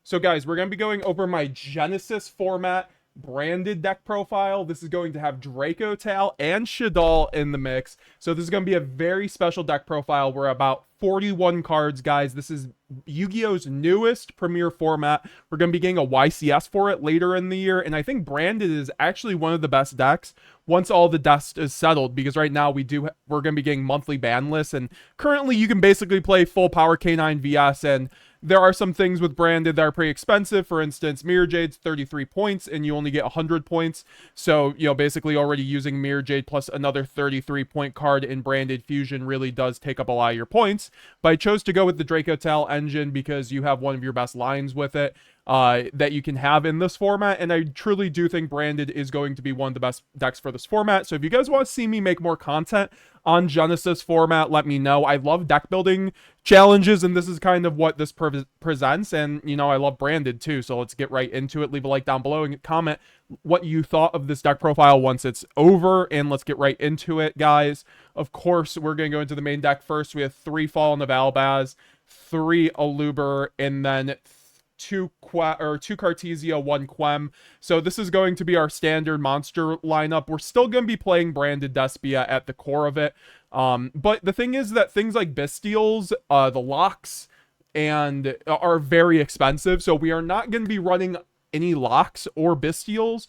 So guys, we're going to be going over my Genesis format branded deck profile. This is going to have Draco Tail and Shaddoll in the mix. So this is going to be a very special deck profile. We're about 41 cards, guys. This is Yu-Gi-Oh's newest premier format. We're going to be getting a YCS for it later in the year, and I think branded is actually one of the best decks once all the dust is settled, because right now we're going to be getting monthly ban lists, and currently you can basically play full power K9 VS, and there are some things with branded that are pretty expensive. For instance, Mirror Jade's 33 points and you only get 100 points. So, basically already using Mirror Jade plus another 33 point card in branded fusion really does take up a lot of your points. But I chose to go with the Draco Tail engine because you have one of your best lines with it that you can have in this format, and I truly do think branded is going to be one of the best decks for this format. So if you guys want to see me make more content on Genesis format, let me know. I love deck building challenges, and this is kind of what this presents, and I love branded too. So let's get right into it. Leave a like down below and comment what you thought of this deck profile once it's over, and let's get right into it, guys. Of course, we're going to go into the main deck first. We have 3 Fallen of Albaz, 3 Aluber, and then two Cartesia, 1 Quem. So this is going to be our standard monster lineup. We're still going to be playing branded Despia at the core of it. But the thing is that things like Bestials, the locks, and are very expensive. So we are not going to be running any locks or Bestials.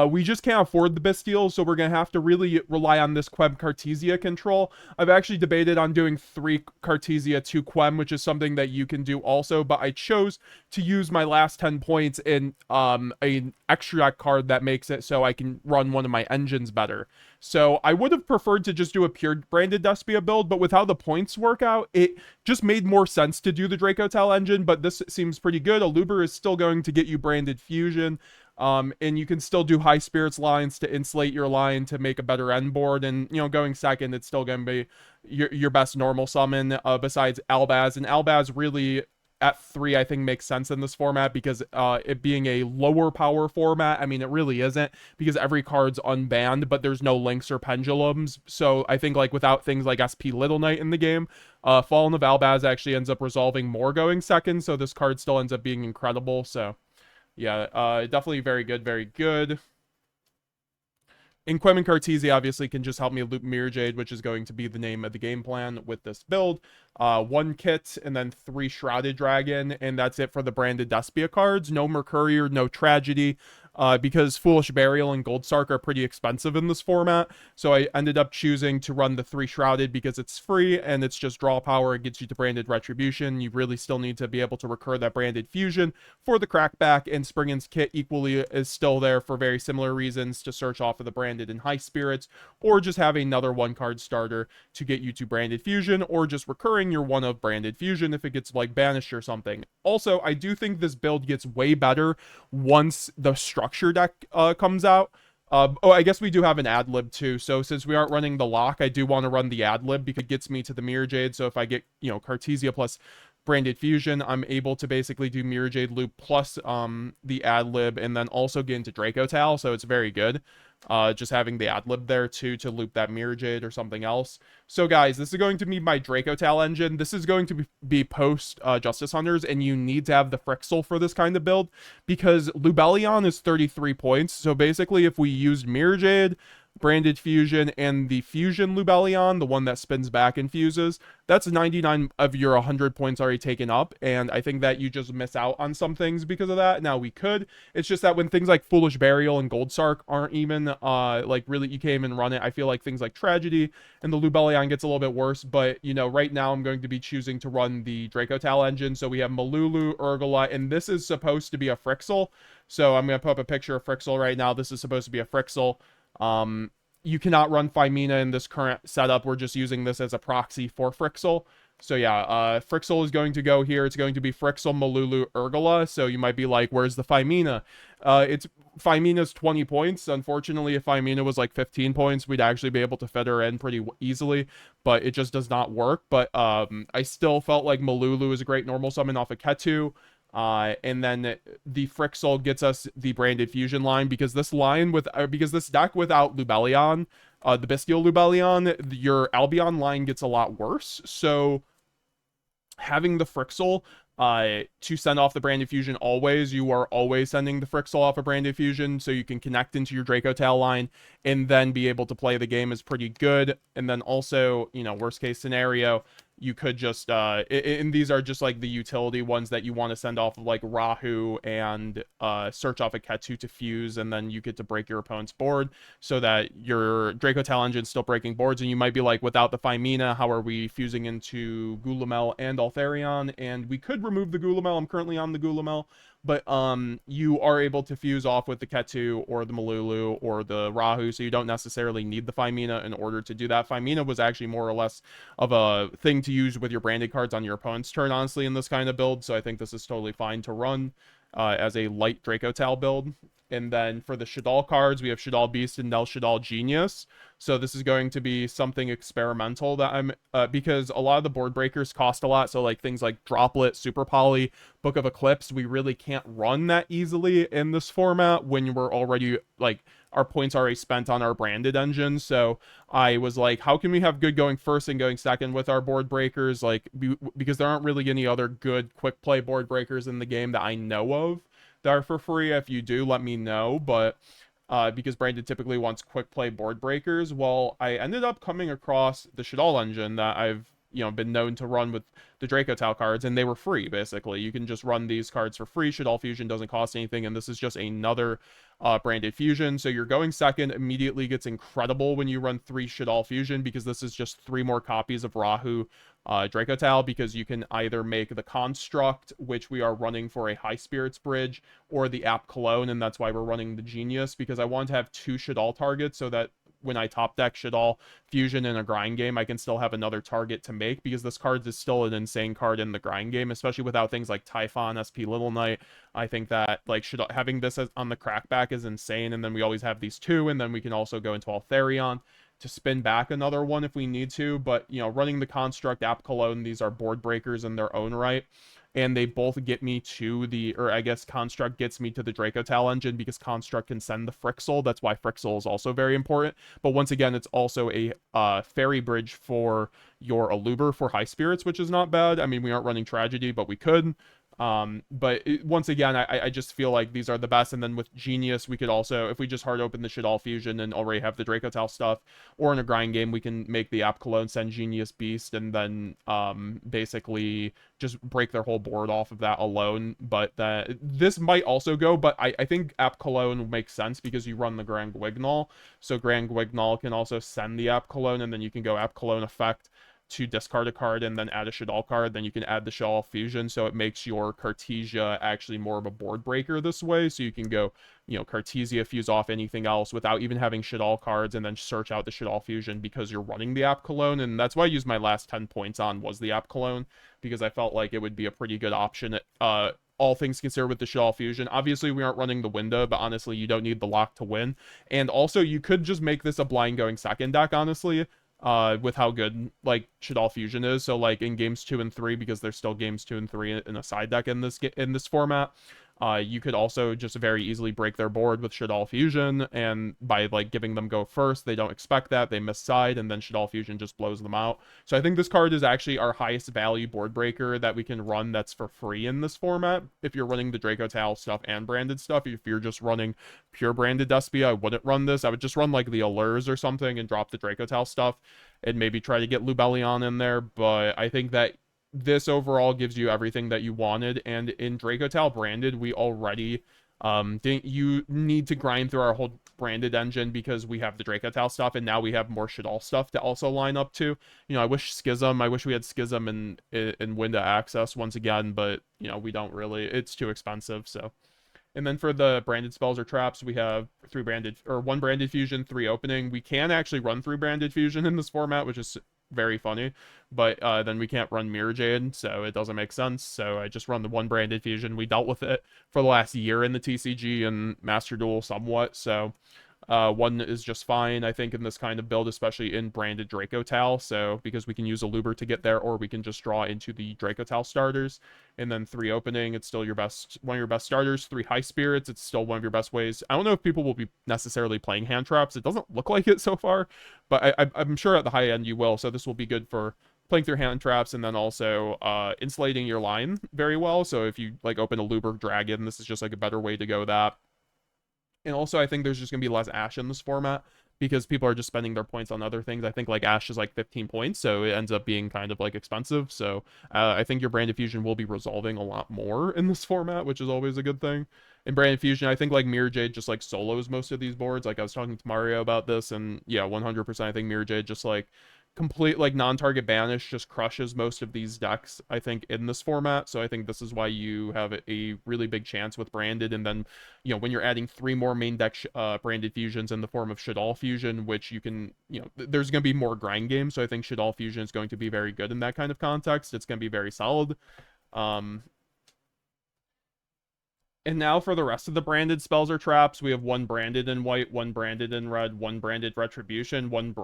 We just can't afford the Bestials, so we're going to have to really rely on this Quem Cartesia control. I've actually debated on doing 3 Cartesia, 2 Quem, which is something that you can do also, but I chose to use my last 10 points in an extract card that makes it so I can run one of my engines better. So I would have preferred to just do a pure branded Despia build, but with how the points work out, it just made more sense to do the Draco Tail engine, but this seems pretty good. Aluber is still going to get you branded fusion. And you can still do high spirits lines to insulate your line to make a better end board. And, going second, it's still going to be your best normal summon besides Albaz. And Albaz really at 3, I think, makes sense in this format because it being a lower power format, I mean, it really isn't because every card's unbanned, but there's no links or pendulums. So I think, like, without things like SP Little Knight in the game, Fallen of Albaz actually ends up resolving more going second. So this card still ends up being incredible. So yeah, definitely very good, very good. And Quem and Cartesia obviously can just help me loop Mirror Jade, which is going to be the name of the game plan with this build. 1 kit, and then 3 Shrouded Dragon, and that's it for the branded Despia cards. No Mercurier, no Tragedy, because Foolish Burial and Gold Sark are pretty expensive in this format. So I ended up choosing to run the 3 Shrouded because it's free, and it's just draw power. It gets you to branded Retribution. You really still need to be able to recur that branded fusion for the crackback, and Springen's kit equally is still there for very similar reasons to search off of the branded and high spirits, or just have another 1-card starter to get you to branded fusion, or just recurring your one of branded fusion if it gets like banished or something. Also, I do think this build gets way better once the structure deck comes out. Oh, I guess we do have an ad lib too. So since we aren't running the lock, I do want to run the ad lib because it gets me to the Mirror Jade. So if I get, Cartesia plus branded fusion, I'm able to basically do Mirror Jade loop plus the ad lib and then also get into Draco Tail. So it's very good. Just having the ad lib there too to loop that Mirror Jade or something else. So guys, this is going to be my Draco Tail engine. This is going to be post Justice Hunters, and you need to have the Frixel for this kind of build because Lubellion is 33 points. So basically, if we used Mirror Jade, branded fusion, and the fusion Lubellion, the one that spins back and fuses, that's 99 of your 100 points already taken up, and I think that you just miss out on some things because of that. Now we could, it's just that when things like Foolish Burial and Gold Sark aren't even like really you can't even run it, I feel like things like Tragedy and the Lubellion gets a little bit worse. But right now I'm going to be choosing to run the Draco Tail engine. So we have Malulu, Urgula, and this is supposed to be a Frixel. So I'm going to put up a picture of Frixel right now. This is supposed to be a Frixel. You cannot run Phimina in this current setup. We're just using this as a proxy for Frixel. So yeah, Frixel is going to go here. It's going to be Frixel, Malulu, Urgula. So you might be like, where's the Phimina? Phimina's 20 points. Unfortunately, if Phimina was like 15 points, we'd actually be able to fit her in pretty easily, but it just does not work. But I still felt like Malulu is a great normal summon off of Ketu. And then the Frixel gets us the branded fusion line because this deck without Lubellion, the Bestial Lubellion, your Albion line gets a lot worse. So having the Frixel to send off the Branded Fusion always. You are always sending the Frixel off a Branded Fusion, so you can connect into your Draco Tail line and then be able to play the game is pretty good. And then also, you know, worst case scenario, you could just and these are just like the utility ones that you want to send off of, like Rahu and search off a Ketu to fuse, and then you get to break your opponent's board so that your Draco Tail engine's still breaking boards. And you might be like, without the Phymena, how are we fusing into Gulamel and Altharion? And we could remove the Gulamel. I'm currently on the Gulamel, but you are able to fuse off with the Ketu or the Malulu or the Rahu, so you don't necessarily need the Phymena in order to do that. Phymena was actually more or less of a thing to use with your branded cards on your opponent's turn, honestly, in this kind of build, so I think this is totally fine to run as a light Draco Tail build. And then for the Shadal cards, we have Shadal Beast and Nel Shadal Genius. So this is going to be something experimental that I'm, because a lot of the board breakers cost a lot. So like things like Droplet, Super Poly, Book of Eclipse, we really can't run that easily in this format when we're already, like, our points already spent on our branded engine. So I was like, how can we have good going first and going second with our board breakers? Like, because there aren't really any other good quick play board breakers in the game that I know of that are for free. If you do, let me know. But because Branded typically wants quick play board breakers, well, I ended up coming across the Shadal engine that I've, you know, been known to run with the Draco Tau cards, and they were free. Basically, you can just run these cards for free. Shadal Fusion doesn't cost anything, and this is just another Branded Fusion. So you're going second immediately gets incredible when you run 3 Shadal Fusion, because this is just 3 more copies of Rahu Draco Tal, because you can either make the Construct, which we are running for a High Spirits bridge, or the App Cologne, and that's why we're running the Genius, because I want to have 2 Shadal targets so that when I top deck Shadal Fusion in a grind game, I can still have another target to make, because this card is still an insane card in the grind game, especially without things like Typhon, SP Little Knight. I think that, like, having this on the crackback is insane, and then we always have these 2, and then we can also go into Altharion to spin back another one if we need to. But, you know, running the Construct, App Cologne, these are board breakers in their own right, and they both get me to the, or I guess Construct gets me to the Draco Tal engine, because Construct can send the Frixel. That's why Frixel is also very important. But once again, it's also a fairy bridge for your Aluber for High Spirits, which is not bad. I mean, we aren't running Tragedy, but we could. But once again, I just feel like these are the best. And then with Genius, we could also, if we just hard open the Shadal Fusion and already have the Draco Tal stuff, or in a grind game, we can make the App Cologne send Genius Beast, and then basically just break their whole board off of that alone. But this might also go, but I think App Cologne makes sense because you run the Grand Guignol, so Grand Guignol can also send the App Cologne, and then you can go App Cologne effect to discard a card and then add a Shadal card. Then you can add the Shadal Fusion, so it makes your Cartesia actually more of a board breaker this way. So you can go, you know, Cartesia, fuse off anything else without even having Shadal cards, and then search out the Shadal Fusion because you're running the App Cologne. And that's why I used my last 10 points on was the App Cologne, because I felt like it would be a pretty good option, all things considered, with the Shadal Fusion. Obviously, we aren't running the window, but honestly, you don't need the lock to win. And also, you could just make this a blind going second deck, honestly, with how good, like, Shadal Fusion is. So, like, in games 2 and 3, because there's still games 2 and 3 in a side deck in this format, you could also just very easily break their board with Shadal Fusion, and by, like, giving them go first, they don't expect that, they miss side, and then Shadal Fusion just blows them out. So I think this card is actually our highest value board breaker that we can run that's for free in this format. If you're running the Draco Tal stuff and branded stuff, if you're just running pure branded Despia, I wouldn't run this. I would just run, like, the Allures or something and drop the Draco Tal stuff, and maybe try to get Lubellion in there. But I think that this overall gives you everything that you wanted. And in Draco Tal branded, we already didn't you need to grind through our whole branded engine because we have the Draco Tal stuff, and now we have more Shadal stuff to also line up to. You know, I wish we had Schism in Window Access once again, but, you know, we don't really, it's too expensive. So, and then for the branded spells or traps, we have 1 branded fusion, 3 opening. We can actually run 3 branded fusion in this format, which is very funny, but then we can't run Mirror Jade, so it doesn't make sense. So I just run the 1 branded fusion. We dealt with it for the last year in the TCG and Master Duel somewhat, so 1 is just fine, I think, in this kind of build, especially in branded Draco Tal. So because we can use a Luber to get there, or we can just draw into the Draco Tal starters. And then 3 opening, it's still one of your best starters. 3 high spirits, it's still one of your best ways. I don't know if people will be necessarily playing hand traps. It doesn't look like it so far, but I'm sure at the high end you will. So this will be good for playing through hand traps, and then also insulating your line very well. So if you like open a Luberg Dragon, this is just like a better way to go that. And also, I think there's just gonna be less Ash in this format because people are just spending their points on other things. I think like Ash is like 15 points, so it ends up being kind of like expensive. So I think your Branded Fusion will be resolving a lot more in this format, which is always a good thing. In Branded Fusion, I think like Mirror Jade just like solos most of these boards. Like I was talking to Mario about this, and yeah, 100%. I think Mirror Jade just like complete like non-target banish just crushes most of these decks, I think, in this format. So I think this is why you have a really big chance with branded. And then, you know, when you're adding 3 more main deck branded fusions in the form of Shaddoll Fusion, which you can, you know, there's going to be more grind games. So I think Shaddoll Fusion is going to be very good in that kind of context. It's going to be very solid. And now for the rest of the branded spells or traps, we have one branded in white, one branded in red, one branded retribution, one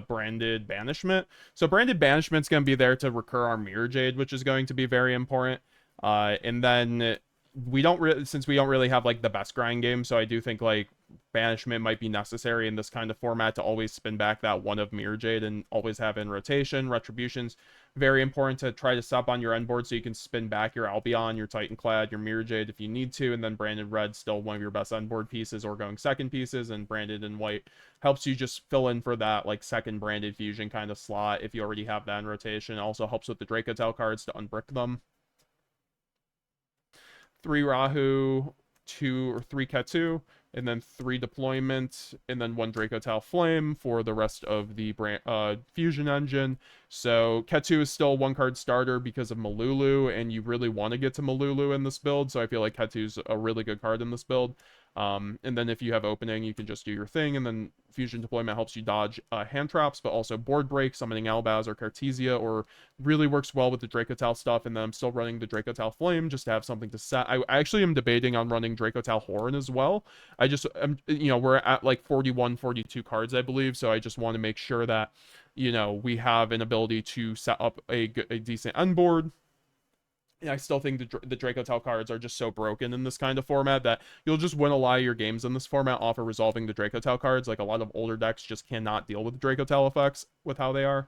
branded banishment. So branded banishment's going to be there to recur our Mirror Jade, which is going to be very important. And then we don't really, since we don't really have like the best grind game, so I do think like banishment might be necessary in this kind of format to always spin back that one of Mirror Jade and always have in rotation. Retribution's very important to try to stop on your end board so you can spin back your Albion, your Titanclad, your Mirror Jade if you need to, and then Branded Red still one of your best end board pieces or going second pieces, and Branded in White helps you just fill in for that like second Branded Fusion kind of slot if you already have that in rotation. It also helps with the Draco Tail cards to unbrick them. 3 Rahu, 2 or 3 Ketu, and then 3 deployment, and then 1 Draco Tail Flame for the rest of the fusion engine. So Ketu is still 1 card starter because of Malulu, and you really want to get to Malulu in this build, so I feel like Ketu's a really good card in this build. And then if you have opening, you can just do your thing, and then fusion deployment helps you dodge hand traps, but also board break, summoning Albaz or Cartesia, or really works well with the Draco Tail stuff. And then I'm still running the Draco Tail Flame just to have something to set. I actually am debating on running Draco Tail Horn as well. You know, we're at like 41, 42 cards, I believe, so I just want to make sure that, you know, we have an ability to set up a decent end board. I still think the Draco Tail cards are just so broken in this kind of format that you'll just win a lot of your games in this format off of resolving the Draco Tail cards. Like a lot of older decks just cannot deal with the Draco Tail effects with how they are.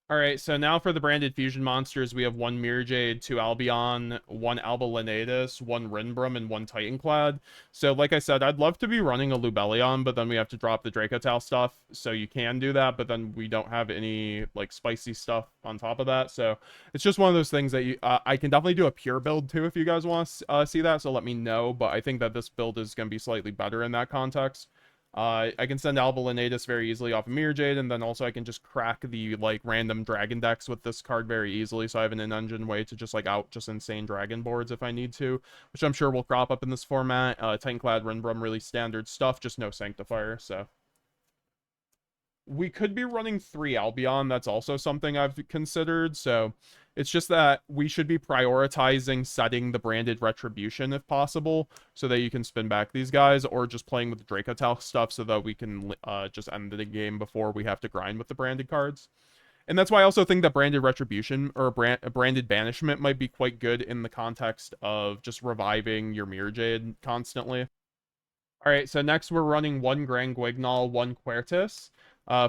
All right, so now for the branded fusion monsters, we have 1 Mirror Jade, 2 Albion, 1 Alba Lenatus, 1 Rinbrum, and 1 Titanclad. So like I said, I'd love to be running a Lubellion, but then we have to drop the Draco Tail stuff, so you can do that, but then we don't have any like spicy stuff on top of that. So it's just one of those things that you I can definitely do a pure build too if you guys want to see that, so let me know, but I think that this build is going to be slightly better in that context. I can send Alba Lenatus very easily off of Mirror Jade, and then also I can just crack the like random dragon decks with this card very easily, so I have an in-engine way to just like out just insane dragon boards if I need to, which I'm sure will crop up in this format. Titanclad, Rinbrum, really standard stuff, just no Sanctifier, so we could be running 3 Albion. That's also something I've considered. So it's just that we should be prioritizing setting the branded retribution if possible, so that you can spin back these guys, or just playing with the Draco Tail stuff so that we can just end the game before we have to grind with the branded cards. And that's why I also think that branded retribution or branded banishment might be quite good in the context of just reviving your Mirror Jade constantly. All right, so next we're running 1 Grand Guignol, 1 Quertus.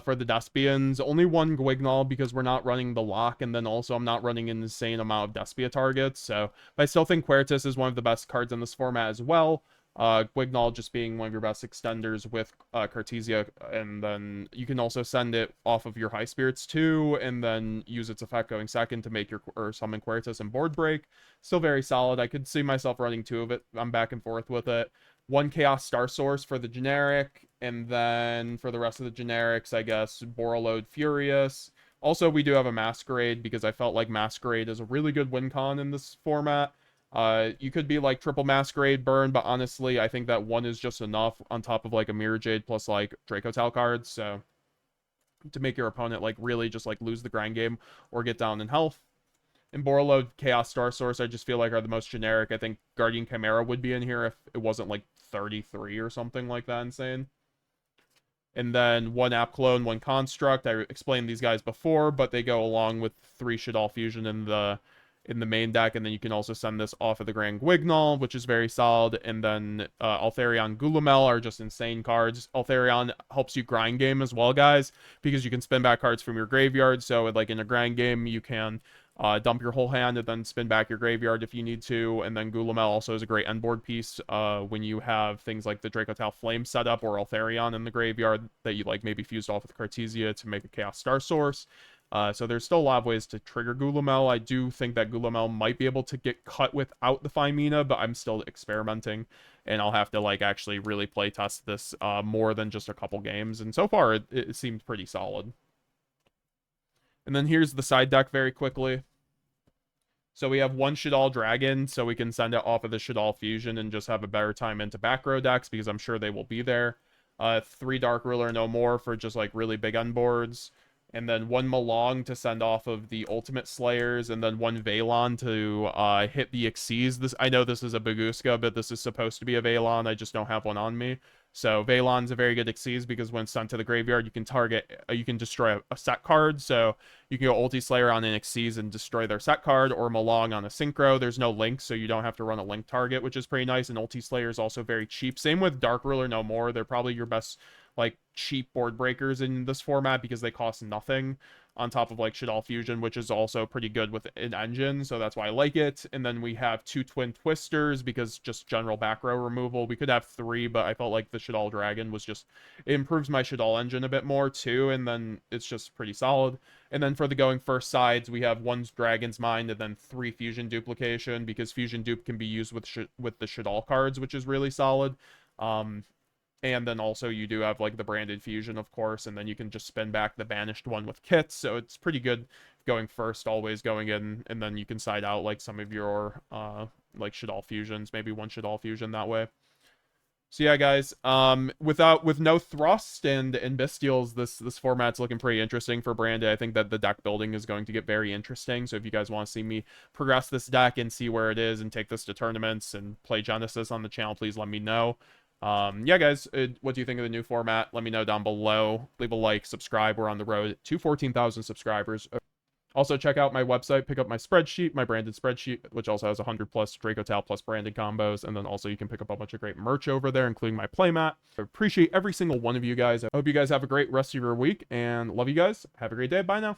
For the Despians, only 1 Guignol because we're not running the lock, and then also I'm not running an insane amount of Despia targets. So, but I still think Quertus is one of the best cards in this format as well. Guignol just being one of your best extenders with Cartesia, and then you can also send it off of your High Spirits too, and then use its effect going second to make your or summon Quertus and board break. Still very solid. I could see myself running 2 of it. I'm back and forth with it. 1 Chaos Star Source for the generic, and then for the rest of the generics, I guess, Borreload Furious. Also, we do have a Masquerade because I felt like Masquerade is a really good win con in this format. You could be like triple Masquerade burn, but honestly, I think that 1 is just enough on top of like a Mirror Jade plus like Draco Tail cards, so to make your opponent like really just like lose the grind game or get down in health. And Borreload, Chaos Star Source, I just feel like are the most generic. I think Guardian Chimera would be in here if it wasn't like 33 or something like that insane. And then 1 App Clone, 1 Construct. I explained these guys before, but they go along with 3 Shaddoll Fusion in the in the main deck, and then you can also send this off of the Grand Guignol, which is very solid, and then Altharion Gulamel are just insane cards. Altharion helps you grind game as well, guys, because you can spin back cards from your graveyard, so like in a grind game, you can dump your whole hand and then spin back your graveyard if you need to, and then Gulamel also is a great end board piece when you have things like the Dracotal Flame setup or Altharion in the graveyard that you like maybe fused off with Cartesia to make a Chaos Star Source. So there's still a lot of ways to trigger Gulamel. I do think that Gulamel might be able to get cut without the Femina, but I'm still experimenting, and I'll have to like actually really play test this more than just a couple games. And so far, it seems pretty solid. And then here's the side deck very quickly. So we have one Shaddoll Dragon, so we can send it off of the Shaddoll Fusion and just have a better time into back row decks because I'm sure they will be there. 3 Dark Ruler No More for just like really big end boards. And then 1 Malong to send off of the Ultimate Slayers, and then 1 Veilon to hit the Xyz. I know this is a Baguska, but this is supposed to be a Veilon. I just don't have one on me. So Veilon's a very good Xyz because when sent to the graveyard, you can destroy a set card. So you can go Ulti Slayer on an Xyz and destroy their set card, or Malong on a Synchro. There's no link, so you don't have to run a link target, which is pretty nice. And Ulti Slayer is also very cheap. Same with Dark Ruler No More. They're probably your best like cheap board breakers in this format because they cost nothing on top of like Shaddoll Fusion, which is also pretty good with an engine, so that's why I like it. And then we have 2 Twin Twisters because just general back row removal. We could have 3, but I felt like the Shaddoll Dragon was just, it improves my Shaddoll engine a bit more too, and then it's just pretty solid. And then for the going first sides, we have 1 Dragon's Mind and then 3 Fusion Duplication because Fusion Dupe can be used with the Shaddoll cards, which is really solid. And then also you do have like the Branded Fusion, of course, and then you can just spin back the Banished one with kits. So it's pretty good going first, always going in, and then you can side out like some of your like Shaddoll Fusions, maybe 1 Shaddoll Fusion that way. So yeah, guys, with no thrust and Bestials, this format's looking pretty interesting for Branded. I think that the deck building is going to get very interesting. So if you guys want to see me progress this deck and see where it is and take this to tournaments and play Genesys on the channel, please let me know. Yeah, guys, what do you think of the new format? Let me know down below. Leave a like, subscribe. We're on the road to 14,000 subscribers. Also, check out my website, pick up my spreadsheet, my branded spreadsheet, which also has 100 plus Dracotal plus branded combos. And then also you can pick up a bunch of great merch over there, including my playmat. I appreciate every single one of you guys. I hope you guys have a great rest of your week and love you guys. Have a great day. Bye now.